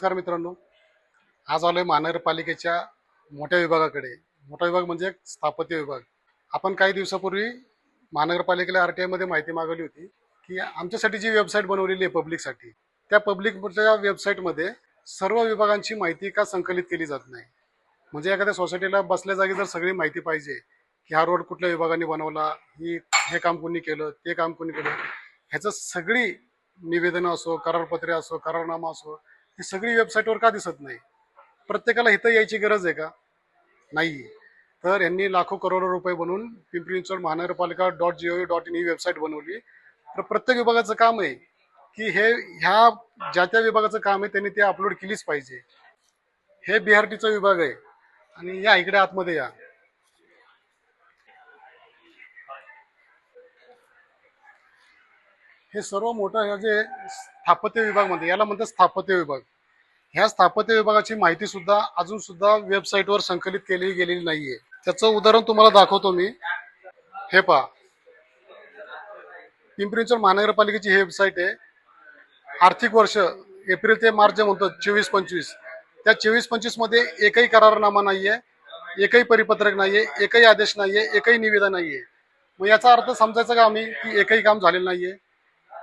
नमस्कार मित्रांनो, आज आलोय महानगरपालिकेच्या मोठ्या विभागाकडे। मोठा विभाग म्हणजे स्थापत्य विभाग। आपण काही दिवसापूर्वी महानगरपालिकेला आरटीआय मध्ये माहिती मागवली होती की आमच्यासाठी जी वेबसाईट बनवलेली आहे पब्लिकसाठी, त्या पब्लिकच्या वेबसाईटमध्ये सर्व विभागांची माहिती का संकलित केली जात नाही। म्हणजे एखाद्या सोसायटीला बसल्या जागी जर सगळी माहिती पाहिजे की हा रोड कुठल्या विभागाने बनवला, हे काम कोणी केलं, ते काम कोणी केलं, ह्याचं सगळी निवेदन असो, करारपत्रे असो, करारनामा असो, ही सगळी वेबसाईटवर का दिसत नाही? प्रत्येकाला इथं यायची गरज आहे का? नाही। तर यांनी लाखो करोडो रुपये बनवून पिंपरी चिंचवड महानगरपालिका .gov.in ही वेबसाईट बनवली। तर प्रत्येक विभागाचं काम आहे की ह्या ज्या त्या विभागाचं काम आहे त्यांनी ते अपलोड केलीच पाहिजे। हे बीआरटीचा विभाग आहे आणि या इकडे आतमध्ये या। हे सर्व मोठं हे जे स्थापत्य विभाग मध्ये याला म्हणतात स्थापत्य विभाग। ह्या स्थापत्य विभागाची माहिती सुद्धा अजून सुद्धा वेबसाईटवर संकलित केली गेलेली नाहीये। त्याचं उदाहरण तुम्हाला दाखवतो मी। हे पहा, पिंपरी चिंचवड महानगरपालिकेची ही वेबसाईट आहे। आर्थिक वर्ष एप्रिल ते मार्च जे म्हणतो 24-25, त्या 24-25 मध्ये एकही करारनामा नाहीये, एकही परिपत्रक नाहीये, एकही आदेश नाहीये, एकही निवेदन नाहीये। मग याचा अर्थ समजायचा का आम्ही की एकही काम झालेलं नाहीये?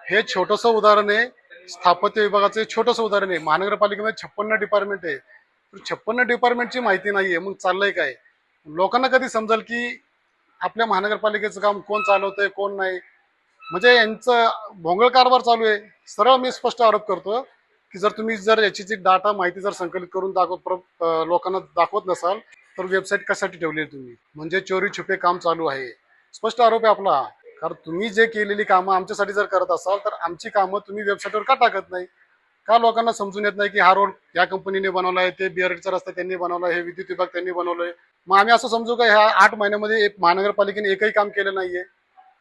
हे छोटंसं उदाहरण आहे, स्थापत्य विभागाचं छोटंसं उदाहरण आहे। महानगरपालिकेमध्ये 56 डिपार्टमेंट आहे, तर 56 डिपार्टमेंटची माहिती नाहीये, मग चाललंय काय? लोकांना कधी समजेल की आपल्या महानगरपालिकेचं काम कोण चालवतंय कोण नाही? म्हणजे यांचं भोंगळ कारभार चालू आहे। सरळ मी स्पष्ट आरोप करतो की जर तुम्ही याची जी डाटा माहिती जर संकलित करून लोकांना दाखवत नसाल तर वेबसाईट कशासाठी ठेवली आहे तुम्ही? म्हणजे चोरी छुपे काम चालू आहे, स्पष्ट आरोप आहे आपला। कारण तुम्ही जे केलेली कामं आमच्यासाठी जर करत असाल तर आमची कामं तुम्ही वेबसाईटवर का टाकत नाही? का लोकांना समजून येत नाही की हा रोड या कंपनीने बनवलाय, ते बीआरटीचा रस्ता त्यांनी बनवलाय, हे विद्युत विभाग त्यांनी बनवलंय? मग आम्ही असं समजू का ह्या 8 महिन्यामध्ये महानगरपालिकेने एकही काम केलं नाहीये?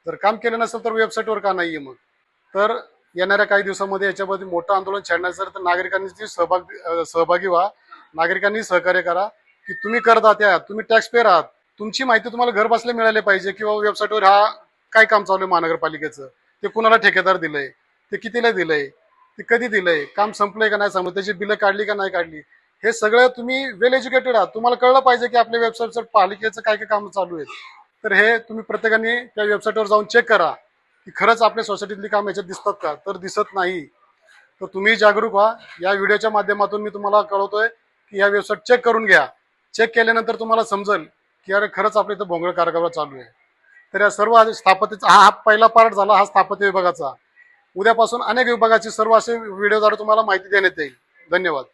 जर काम केलं नसेल तर वेबसाईटवर का नाहीये मग? तर येणाऱ्या काही दिवसामध्ये याच्यामध्ये मोठं आंदोलन छेडण्याचं, तर नागरिकांनी सहभागी व्हा, नागरिकांनी सहकार्य करा की तुम्ही करदाते आहात, तुम्ही टॅक्स पेअर आहात, तुमची माहिती तुम्हाला घर बसल्या मिळाली पाहिजे किंवा वेबसाईटवर हा काय काम चालू आहे महानगरपालिकेचं, ते कुणाला ठेकेदार दिलंय, ते कितीला दिलंय, ते कधी दिलंय, काम संपलंय का नाही संपलं, त्याची बिलं काढली का नाही काढली, हे सगळं तुम्ही वेल एज्युकेटेड आहात, तुम्हाला कळलं पाहिजे की आपल्या वेबसाईटवर पालिकेचं काय काय काम चालू आहेत। तर हे तुम्ही प्रत्येकाने त्या वेबसाईटवर जाऊन चेक करा की खरंच आपल्या सोसायटीतली काम याच्यात दिसतात का? तर दिसत नाही। तर तुम्ही जागरूक व्हा। या व्हिडिओच्या माध्यमातून मी तुम्हाला कळवतोय की या वेबसाईट चेक करून घ्या। चेक केल्यानंतर तुम्हाला समजेल की अरे खरंच आपल्या इथं भोंगळ कारभार चालू आहे। तर या सर्व स्थापत्याचा हा पहिला पार्ट झाला, हा स्थापत्य विभागाचा। उद्यापासून अनेक विभागाची सर्व असे व्हिडिओद्वारे तुम्हाला माहिती देण्यात येईल। धन्यवाद।